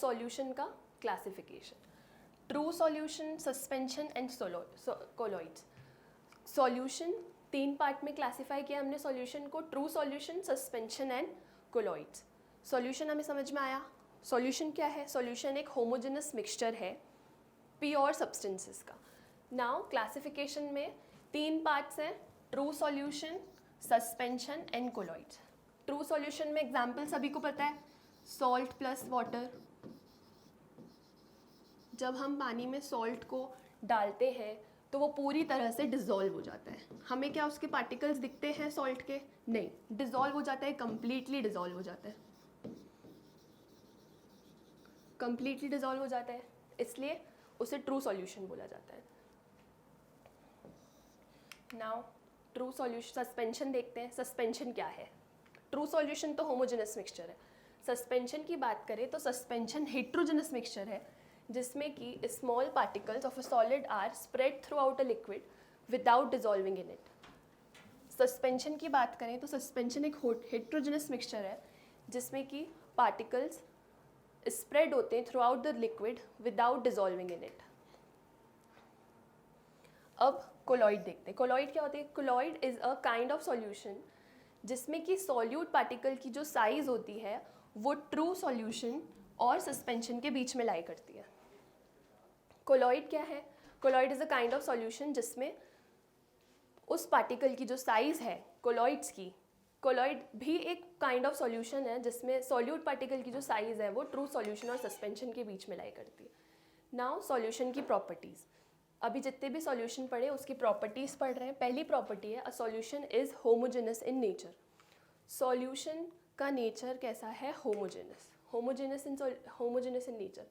Solution का classification, true solution, suspension and colloids. Solution 3 part में classify किया हमने सॉल्यूशन को, true solution, suspension and colloids. Solution हमें समझ में आया। सॉल्यूशन क्या है? सॉल्यूशन एक होमोजेनस मिक्सचर है प्योर सब्सटेंसेस का। नाउ क्लासिफिकेशन में 3 पार्ट्स हैं, true solution, suspension and colloids. True solution में एग्जाम्पल सभी को पता है, सॉल्ट प्लस वाटर। जब हम पानी में सॉल्ट को डालते हैं तो वो पूरी तरह से डिज़ोल्व हो जाता है। हमें क्या उसके पार्टिकल्स दिखते हैं सॉल्ट के? नहीं, डिज़ोल्व हो जाता है, कंप्लीटली डिज़ोल्व हो जाता है, कंप्लीटली डिज़ोल्व हो जाता है, इसलिए उसे ट्रू सॉल्यूशन बोला जाता है। नाउ ट्रू सॉल्यूशन, सस्पेंशन देखते हैं। सस्पेंशन क्या है? ट्रू सॉल्यूशन तो होमोजेनस मिक्सचर है। सस्पेंशन की बात करें तो सस्पेंशन हेट्रोजेनस मिक्सचर है जिसमें कि small particles of a solid are spread throughout a liquid without dissolving in it. Suspension की बात करें तो सस्पेंशन एक हेट्रोजेनस मिक्सचर है जिसमें कि पार्टिकल्स स्प्रेड होते हैं through out the liquid without dissolving in it. अब कोलॉइड देखते हैं। कोलॉइड क्या होते हैं? Colloid is a kind of solution जिसमें कि सॉल्यूट पार्टिकल की जो साइज होती है वो ट्रू सॉल्यूशन और सस्पेंशन के बीच में लाई करती है। कोलॉइड क्या है? Colloid is a kind of solution जिसमें उस पार्टिकल की जो साइज है कोलॉइड्स की, कोलॉइड भी एक काइंड ऑफ सॉल्यूशन है जिसमें सॉल्यूट पार्टिकल की जो साइज है वो ट्रू सॉल्यूशन और सस्पेंशन के बीच में लाई करती है। नाउ सॉल्यूशन की प्रॉपर्टीज़, अभी जितने भी सॉल्यूशन पढ़े उसकी प्रॉपर्टीज़ पढ़ रहे हैं। पहली प्रॉपर्टी है, a solution is homogeneous in nature. Solution का नेचर कैसा है? Homogeneous, homogeneous in nature.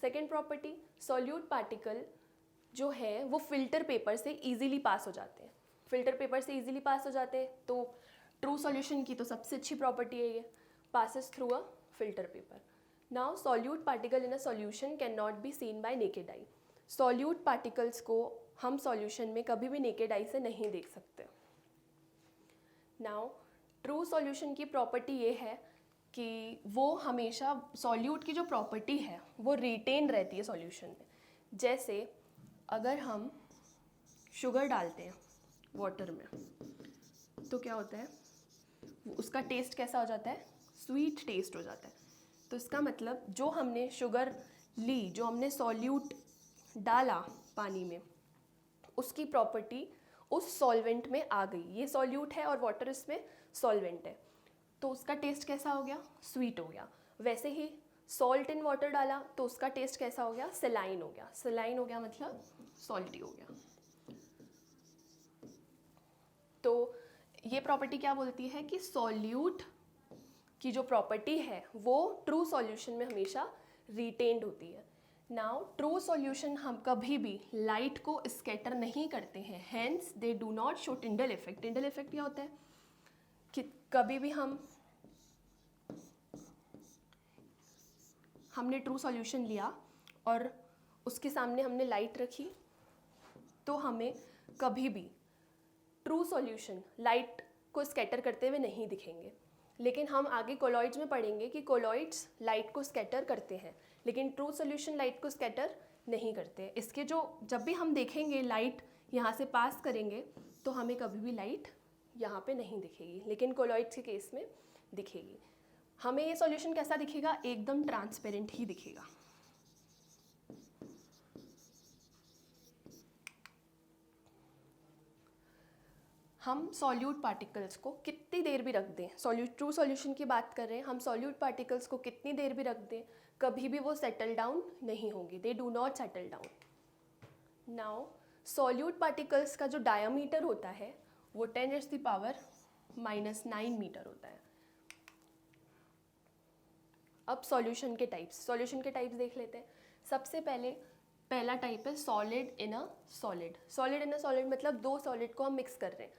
Second property, solute particle जो है वो फिल्टर पेपर से इजीली पास हो जाते हैं। फिल्टर पेपर से इजीली पास हो जाते हैं तो ट्रू सॉल्यूशन की तो सबसे अच्छी प्रॉपर्टी है ये, passes through a filter paper. Now solute particle in a solution can not be seen bye naked eye. Solute particles को हम सॉल्यूशन में कभी भी नेकेड आई से नहीं देख सकते। नाउ ट्रू सॉल्यूशन की प्रॉपर्टी ये है कि वो हमेशा सॉल्यूट की जो प्रॉपर्टी है वो रिटेन रहती है सॉल्यूशन में। जैसे अगर हम शुगर डालते हैं वाटर में तो क्या होता है, उसका टेस्ट कैसा हो जाता है? स्वीट टेस्ट हो जाता है। तो इसका मतलब जो हमने शुगर ली, जो हमने सॉल्यूट डाला पानी में, उसकी प्रॉपर्टी उस सॉल्वेंट में आ गई। ये सॉल्यूट है और वाटर इसमें सॉल्वेंट है, तो उसका टेस्ट कैसा हो गया? स्वीट हो गया। वैसे ही सॉल्ट इन वाटर डाला तो उसका टेस्ट कैसा हो गया? सेलाइन हो गया। सेलाइन हो गया मतलब सॉल्टी हो गया। तो ये प्रॉपर्टी क्या बोलती है कि सॉल्यूट की जो प्रॉपर्टी है वो ट्रू सॉल्यूशन में हमेशा रिटेन्ड होती है। नाउ ट्रू सॉल्यूशन हम कभी भी लाइट को स्कैटर नहीं करते हैं, hence they do not show Tyndall effect. Tyndall effect क्या होता है कि कभी भी हमने ट्रू सॉल्यूशन लिया और उसके सामने हमने लाइट रखी तो हमें कभी भी ट्रू सॉल्यूशन लाइट को स्कैटर करते हुए नहीं दिखेंगे। लेकिन हम आगे कोलॉइड्स में पढ़ेंगे कि कोलॉइड्स लाइट को स्कैटर करते हैं लेकिन ट्रू सॉल्यूशन लाइट को स्कैटर नहीं करते। इसके जो जब भी हम देखेंगे लाइट यहाँ से पास करेंगे तो हमें कभी भी लाइट यहाँ पे नहीं दिखेगी, लेकिन कोलॉइड्स के केस में दिखेगी। हमें ये सॉल्यूशन कैसा दिखेगा? एकदम ट्रांसपेरेंट ही दिखेगा। हम सॉल्यूट पार्टिकल्स को कितनी देर भी रख दें, ट्रू सॉल्यूशन की बात कर रहे हैं, हम सॉल्यूट पार्टिकल्स को कितनी देर भी रख दें कभी भी वो सेटल डाउन नहीं होंगे, they do not settle down. Now solute particles का जो डायामीटर होता है वो 10⁻⁻⁹ मीटर होता है। अब सॉल्यूशन के टाइप्स देख लेते हैं। सबसे पहला टाइप है solid in a solid. Solid in a solid मतलब दो सॉलिड को हम मिक्स कर रहे हैं।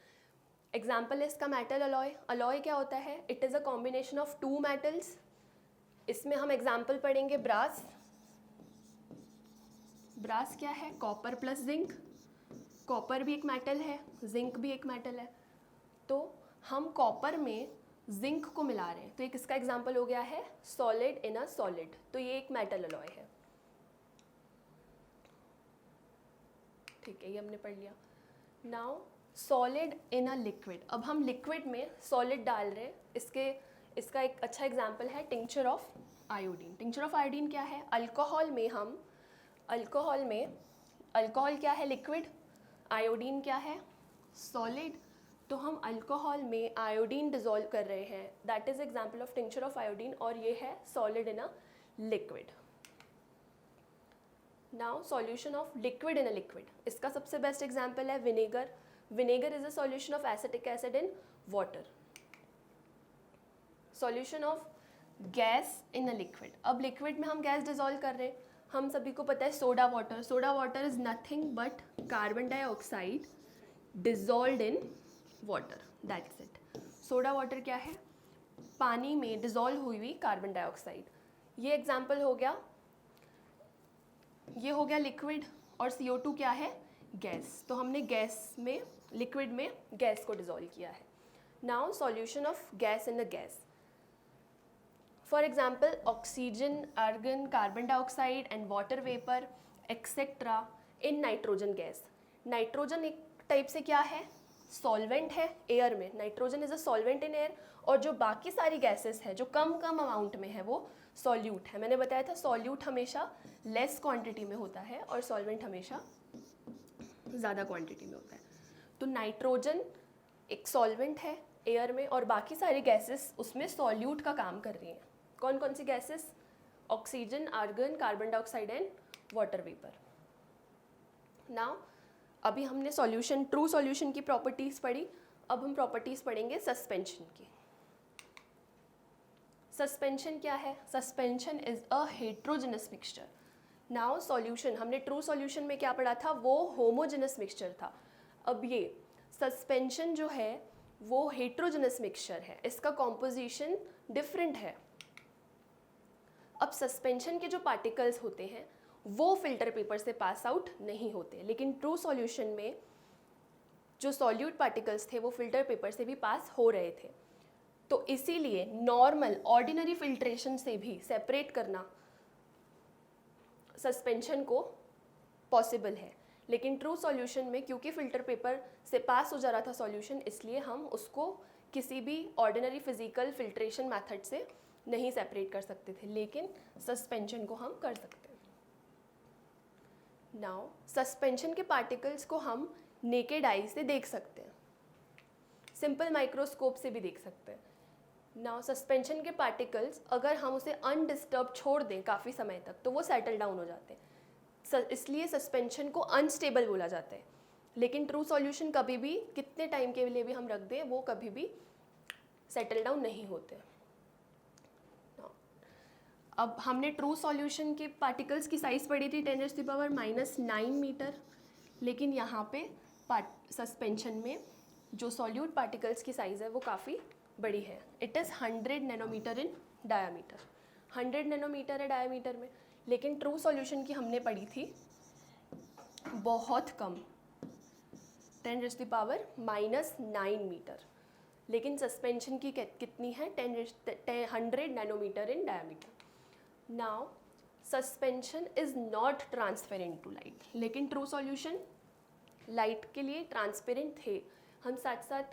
एग्जाम्पल है इसका मेटल अलॉय। अलॉय क्या होता है? It is a combination of 2 metals. इसमें हम एग्जाम्पल पढ़ेंगे ब्रास। ब्रास क्या है? Copper plus zinc. कॉपर भी एक मेटल है, जिंक भी एक मेटल है। तो हम कॉपर में जिंक को मिला रहे हैं, तो एक इसका एग्जांपल हो गया है सॉलिड इन अ सॉलिड, तो ये एक मेटल अलॉय है। ठीक है, ये हमने पढ़ लिया। Now solid in a liquid, अब हम लिक्विड में सॉलिड डाल रहे हैं। इसका एक अच्छा एग्जांपल है tincture of iodine. Tincture of iodine क्या है? अल्कोहल क्या है? लिक्विड। आयोडीन क्या है? सॉलिड। तो हम अल्कोहल में आयोडीन डिसॉल्व कर रहे हैं, that is example of tincture of iodine, और ये है solid in a liquid. Now solution of liquid in a liquid, इसका सबसे बेस्ट एग्जांपल है vinegar. Vinegar is a solution of acetic acid in water. Solution of gas in a liquid, अब liquid में हम gas dissolve कर रहे हैं, हम सभी को पता है soda water. Soda water is nothing but carbon dioxide dissolved in water, that's it. Soda water क्या है? पानी में डिसॉल्व हुई कार्बन डाइऑक्साइड। ये एग्जाम्पल हो गया, ये हो गया लिक्विड, और CO2 क्या है? गैस। तो हमने गैस में, लिक्विड में गैस को डिसॉल्व किया है। Now solution of gas in the gas, for example oxygen, argon, carbon dioxide and water vapour etcetera in nitrogen gas. Nitrogen एक टाइप से क्या है? सॉल्वेंट है एयर में। Nitrogen is a solvent in air, और जो बाकी सारी गैसेस है जो कम अमाउंट में है वो सॉल्यूट है। मैंने बताया था सॉल्यूट हमेशा लेस क्वांटिटी में होता है और सॉल्वेंट हमेशा ज़्यादा क्वांटिटी में होता है। तो नाइट्रोजन एक सॉल्वेंट है एयर में, और बाकी सारी गैसेस उसमें सॉल्यूट का काम कर रही हैं। कौन कौन सी gases? Oxygen, argon, carbon dioxide and water vapour. Now अभी हमने सॉल्यूशन, ट्रू सॉल्यूशन की प्रॉपर्टीज़ पढ़ी, अब हम प्रॉपर्टीज़ पढ़ेंगे सस्पेंशन की। सस्पेंशन क्या है? Suspension is a heterogeneous mixture. Now solution, हमने ट्रू सॉल्यूशन में क्या पढ़ा था? वो होमोजेनस मिक्सचर था। अब ये सस्पेंशन जो है वो हेट्रोजेनस मिक्सचर है, इसका कॉम्पोजिशन डिफरेंट है। अब सस्पेंशन के जो पार्टिकल्स होते हैं वो फिल्टर पेपर से पास आउट नहीं होते, लेकिन ट्रू सॉल्यूशन में जो सॉल्यूट पार्टिकल्स थे वो फिल्टर पेपर से भी पास हो रहे थे। तो इसीलिए नॉर्मल ऑर्डिनरी फिल्ट्रेशन से भी सेपरेट करना सस्पेंशन को पॉसिबल है, लेकिन ट्रू सॉल्यूशन में क्योंकि फिल्टर पेपर से पास हो जा रहा था सॉल्यूशन, इसलिए हम उसको किसी भी ऑर्डिनरी फिजिकल फिल्ट्रेशन मेथड से नहीं सेपरेट कर सकते थे, लेकिन सस्पेंशन को हम कर सकते हैं। नाउ सस्पेंशन के पार्टिकल्स को हम नेकेड आई से देख सकते हैं, सिंपल माइक्रोस्कोप से भी देख सकते हैं। नाउ सस्पेंशन के पार्टिकल्स अगर हम उसे अनडिस्टर्ब छोड़ दें काफ़ी समय तक तो वो सेटल डाउन हो जाते हैं, इसलिए सस्पेंशन को अनस्टेबल बोला जाता है। लेकिन ट्रू सॉल्यूशन कभी भी कितने टाइम के लिए भी हम रख दें वो कभी भी सेटल डाउन नहीं होते। अब हमने ट्रू सॉल्यूशन के पार्टिकल्स की साइज़ पढ़ी थी 10⁻⁻⁹ मीटर, लेकिन यहाँ पे सस्पेंशन में जो सॉल्यूट पार्टिकल्स की साइज़ है वो काफ़ी बड़ी है। It is 100 nanometre in diameter, 100 nanometre है डायामीटर में, लेकिन ट्रू सॉल्यूशन की हमने पढ़ी थी बहुत कम 10⁻⁹ मीटर, लेकिन सस्पेंशन की कितनी है 100 nanometre in diameter. Now suspension is not transparent to light, लेकिन ट्रू सॉल्यूशन लाइट के लिए ट्रांसपेरेंट थे। हम साथ साथ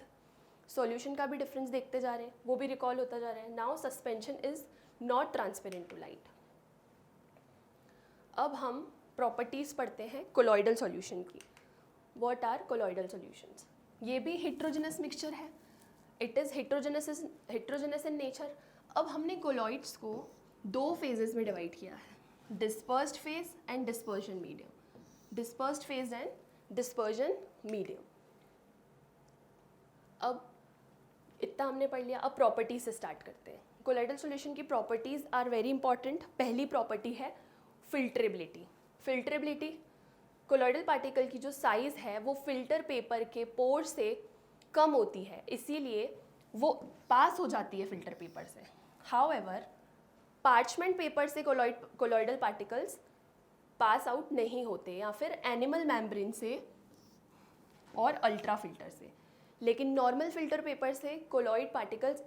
सॉल्यूशन का भी डिफरेंस देखते जा रहे हैं, वो भी रिकॉल होता जा रहा है। Now suspension is not transparent to light. अब हम प्रॉपर्टीज़ पढ़ते हैं कोलॉइडल सॉल्यूशन की। What are colloidal solutions? ये भी हेट्रोजेनस मिक्सचर है, it is heterogeneous in nature. अब हमने कोलॉइड्स को दो फेजेस में डिवाइड किया है, dispersed phase and dispersion medium. Dispersed phase and dispersion medium. अब इतना हमने पढ़ लिया, अब प्रॉपर्टीज से स्टार्ट करते हैं। कोलॉइडल सॉल्यूशन की प्रॉपर्टीज आर वेरी इंपॉर्टेंट। पहली प्रॉपर्टी है फिल्ट्रेबिलिटी। फिल्ट्रेबिलिटी, कोलॉइडल पार्टिकल की जो साइज़ है वो फिल्टर पेपर के पोर से कम होती है, इसीलिए वो पास हो जाती है फिल्टर पेपर से। हाउएवर पार्चमेंट पेपर से कोलॉइडल पार्टिकल्स पास आउट नहीं होते, या फिर एनिमल मेम्ब्रेन से और अल्ट्रा फिल्टर से। लेकिन नॉर्मल फिल्टर पेपर से कोलॉइड पार्टिकल्स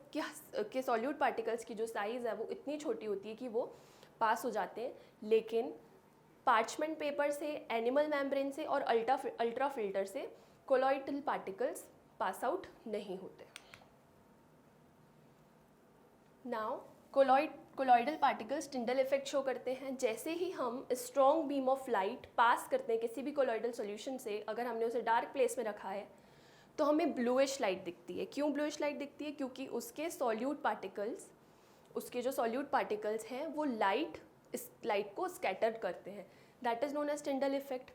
के सॉल्यूट पार्टिकल्स की जो साइज़ है वो इतनी छोटी होती है कि वो पास हो जाते हैं, लेकिन पार्चमेंट पेपर से, एनिमल मेम्ब्रेन से और अल्ट्रा फिल्टर से कोलॉइडल पार्टिकल्स पास आउट नहीं होते। Now colloidal particles Tyndall effect show करते हैं। जैसे ही हम strong beam of light pass करते हैं किसी भी कोलॉइडल सॉल्यूशन से, अगर हमने उसे डार्क प्लेस में रखा है तो हमें ब्लूइश लाइट दिखती है। क्यों ब्लूइश लाइट दिखती है? क्योंकि उसके जो सॉल्यूट पार्टिकल्स हैं वो इस लाइट को स्कैटर करते हैं। That is known as Tyndall effect.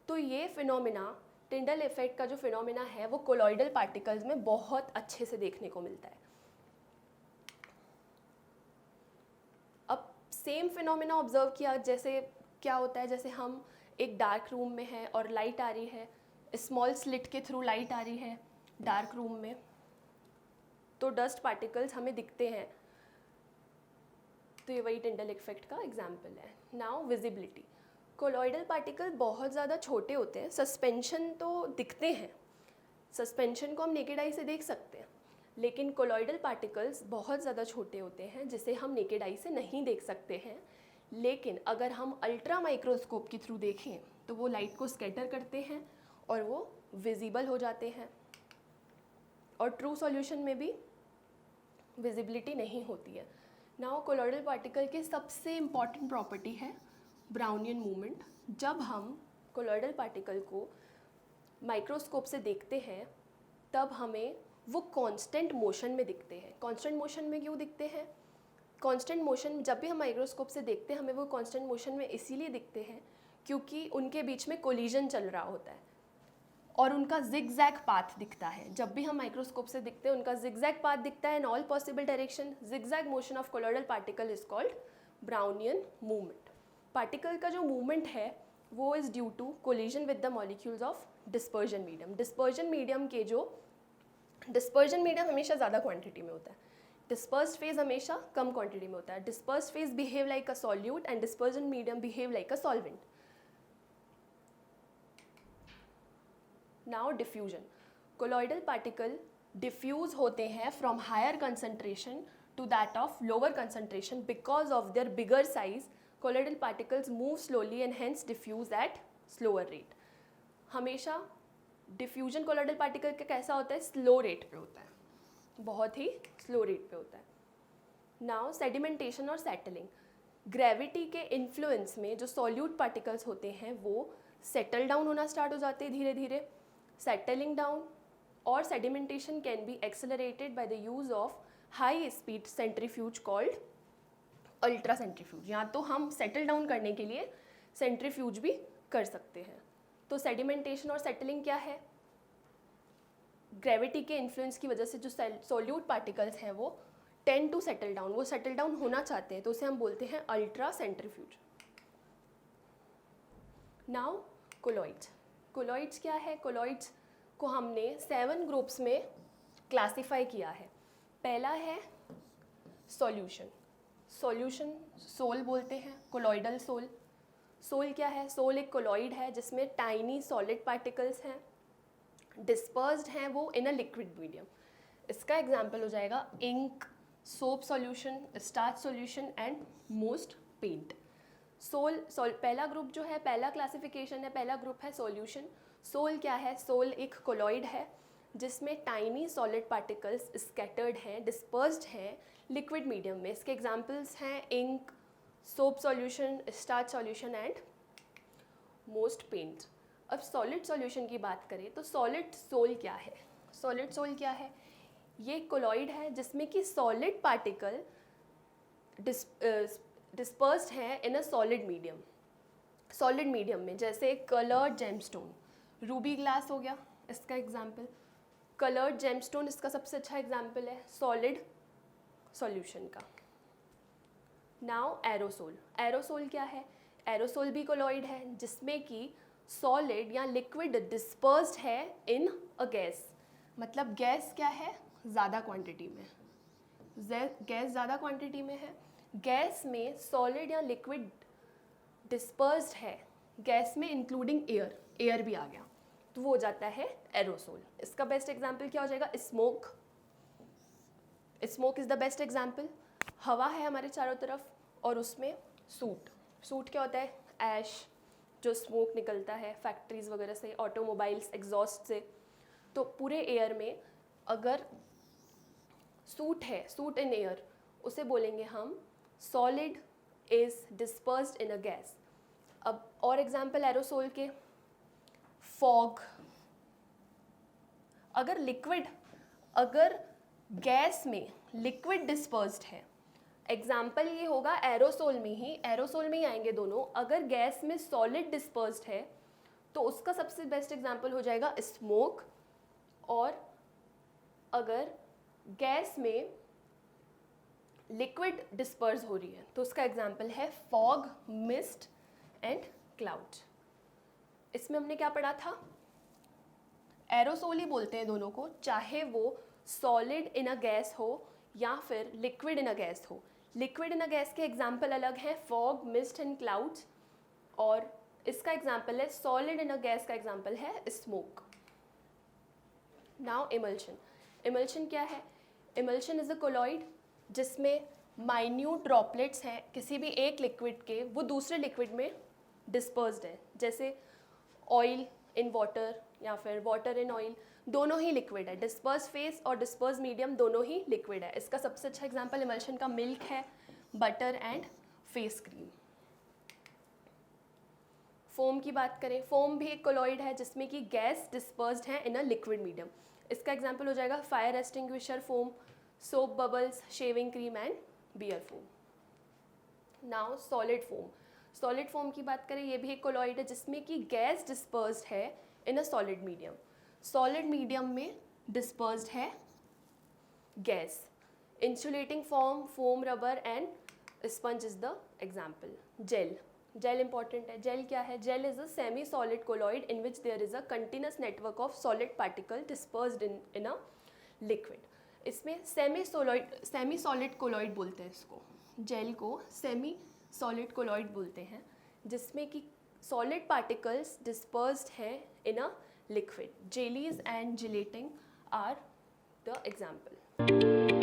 तो ये फिनोमिना, टिंडल इफेक्ट का जो फिनोमिना है वो कोलॉइडल पार्टिकल्स में बहुत अच्छे से देखने को मिलता है। अब सेम फिनोमिना ऑब्जर्व किया, जैसे क्या होता है, जैसे हम एक डार्क रूम में हैं और लाइट आ रही है, स्मॉल स्लिट के थ्रू लाइट आ रही है डार्क रूम में, तो डस्ट पार्टिकल्स हमें दिखते हैं। तो ये वही टिंडल इफेक्ट का एग्जाम्पल है। Now visibility. कोलॉइडल पार्टिकल बहुत ज़्यादा छोटे होते हैं। सस्पेंशन तो दिखते हैं, सस्पेंशन को हम नेकेड आई से देख सकते हैं, लेकिन कोलॉइडल पार्टिकल्स बहुत ज़्यादा छोटे होते हैं जिसे हम नेकेड आई से नहीं देख सकते हैं। लेकिन अगर हम अल्ट्रा माइक्रोस्कोप के थ्रू देखें तो वो लाइट को स्कैटर करते हैं और वो विजिबल हो जाते हैं। और ट्रू सॉल्यूशन में भी विजिबिलिटी नहीं होती है। नाउ कोलॉइडल पार्टिकल के सबसे इम्पॉर्टेंट प्रॉपर्टी है ब्राउनियन मूवमेंट। जब हम कोलॉइडल पार्टिकल को माइक्रोस्कोप से देखते हैं तब हमें वो कांस्टेंट मोशन में दिखते हैं। कांस्टेंट मोशन में क्यों दिखते हैं? कांस्टेंट मोशन जब भी हम माइक्रोस्कोप से देखते हैं हमें वो कांस्टेंट मोशन में इसीलिए दिखते हैं क्योंकि उनके बीच में कोलिजन चल रहा होता है और उनका जिगजैग पाथ दिखता है। जब भी हम माइक्रोस्कोप से दिखते हैं उनका जिगजैग पाथ दिखता है in all possible direction. Zigzag motion of colloidal particle is called Brownian movement. Particle का जो मूवमेंट है वो is due to collision with the molecules of dispersion medium. Dispersion medium हमेशा ज़्यादा क्वांटिटी में होता है, डिस्पर्स्ड फेज हमेशा कम क्वांटिटी में होता है। Dispersed phase behave like a solute and dispersion medium behave like a solvent. Now diffusion. Colloidal particle diffuse होते हैं from higher concentration to that of lower concentration because of their bigger size. Colloidal particles move slowly and hence diffuse at slower rate. हमेशा diffusion colloidal particle का कैसा होता है? Slow rate पे होता है, बहुत ही स्लो रेट पे होता है। नाउ सेडिमेंटेशन और सेटलिंग। ग्रेविटी के इन्फ्लुएंस में जो सॉल्यूट पार्टिकल्स होते हैं वो सेटल डाउन होना स्टार्ट हो जाते हैं धीरे धीरे। सेटलिंग डाउन और sedimentation can be accelerated by the use of high speed centrifuge called ultra centrifuge. या तो हम सेटल डाउन करने के लिए सेंट्रीफ्यूज भी कर सकते हैं। तो सेडिमेंटेशन और सेटलिंग क्या है? ग्रेविटी के इन्फ्लुएंस की वजह से जो सॉल्यूट पार्टिकल्स हैं वो टेंड टू सेटल डाउन, वो सेटल डाउन होना चाहते हैं, तो उसे हम बोलते हैं ultra centrifuge. Now colloids. Colloids क्या है? कोलॉइड्स को हमने 7 ग्रुप्स में क्लासिफाई किया है। पहला है सॉल्यूशन। सॉल्यूशन सोल बोलते हैं, कोलॉइडल सोल। सोल क्या है? सोल एक कोलॉइड है जिसमें टाइनी सॉलिड पार्टिकल्स हैं, डिस्पर्स्ड हैं वो इन अ लिक्विड मीडियम। इसका एग्जाम्पल हो जाएगा ink, soap solution, starch solution and most paint. पहला ग्रुप जो है, पहला क्लासिफिकेशन है, पहला ग्रुप है सॉल्यूशन। सोल क्या है? सोल एक कोलॉइड है जिसमें टाइनी सॉलिड पार्टिकल्स स्कैटर्ड हैं, डिस्पर्स्ड हैं लिक्विड मीडियम में। इसके एग्जाम्पल्स हैं ink, soap solution, starch solution and most paint. अब सॉलिड सॉल्यूशन की बात करें तो सॉलिड सोल क्या है? सॉलिड सोल क्या है? ये कोलॉइड है जिसमें कि सॉलिड पार्टिकल डिस्पर्स्ड हैं in a solid medium. Solid medium में जैसे कलर्ड जेमस्टोन, रूबी ग्लास हो गया इसका एग्जाम्पल। कलर्ड जेमस्टोन इसका सबसे अच्छा एग्जाम्पल है सॉलिड सॉल्यूशन का। Now aerosol. एरोसोल क्या है? एरोसोल भी कोलॉइड है जिसमें कि सॉलिड या लिक्विड डिस्पर्स्ड है इन अ गैस। मतलब गैस क्या है? ज़्यादा क्वांटिटी में, गैस ज़्यादा क्वांटिटी में है। गैस में सॉलिड या लिक्विड डिस्पर्स्ड है, गैस में इंक्लूडिंग एयर, एयर भी आ गया। तो वो हो जाता है एरोसोल। इसका बेस्ट एग्जाम्पल क्या हो जाएगा? Smoke. Smoke is the best example. हवा है हमारे चारों तरफ और उसमें सूट। सूट क्या होता है? ऐश, जो स्मोक निकलता है फैक्ट्रीज वगैरह से, ऑटोमोबाइल्स एग्जॉस्ट से। तो पूरे एयर में अगर सूट है, सूट इन एयर, उसे बोलेंगे हम solid is dispersed in a gas. अब और एग्जाम्पल एरोसोल के, फॉग। अगर लिक्विड, अगर गैस में लिक्विड डिस्पर्स्ड है, एग्जाम्पल ये होगा एरोसोल में ही, एरोसोल में ही आएंगे दोनों। अगर गैस में सॉलिड डिस्पर्स्ड है तो उसका सबसे बेस्ट एग्जाम्पल हो जाएगा स्मोक। और अगर गैस में लिक्विड डिस्पर्स हो रही है तो उसका एग्जाम्पल है फॉग, मिस्ट एंड क्लाउड। इसमें हमने क्या पढ़ा था? एरोसोल ही बोलते हैं दोनों को, चाहे वो सॉलिड इन अ गैस हो या फिर लिक्विड इन अ गैस हो। लिक्विड इन अ गैस के एग्जाम्पल अलग हैं, फॉग, मिस्ट एंड क्लाउड्स, और इसका एग्जाम्पल है सॉलिड इन अ गैस का एग्जाम्पल है स्मोक। Now emulsion. इमल्शन क्या है? इमल्शन इज अ कोलॉइड जिसमें माइन्यूट ड्रॉपलेट्स हैं किसी भी एक लिक्विड के, वो दूसरे लिक्विड में डिस्पर्स्ड है। जैसे ऑयल इन वाटर या फिर वाटर इन ऑयल, दोनों ही लिक्विड है। डिस्पर्स फेस और डिस्पर्स मीडियम दोनों ही लिक्विड है। इसका सबसे अच्छा एग्जांपल इमल्शन का मिल्क है, butter and face cream. Foam की बात करें, फोम भी एक कोलॉइड है जिसमें कि गैस डिस्पर्स्ड है इन अ लिक्विड मीडियम। इसका एग्जांपल हो जाएगा fire extinguisher foam, soap bubbles, shaving cream and beer foam. Now solid foam. Solid foam की बात करें, ये भी एक कोलॉइड है जिसमें कि गैस डिस्पर्स्ड है in a solid medium. Solid medium में डिस्पर्स्ड है gas. Insulating form, foam, rubber and sponge is the example. Gel. Gel important है। जेल क्या है? Gel is a semi solid colloid in which there is a continuous network of solid particle dispersed in a liquid. इसमें semi solid colloid बोलते हैं इसको, jail को semi solid colloid बोलते हैं, जिसमें कि सॉलिड पार्टिकल्स डिस्पर्स्ड हैं in a liquid. Jellies and gelatin are the example.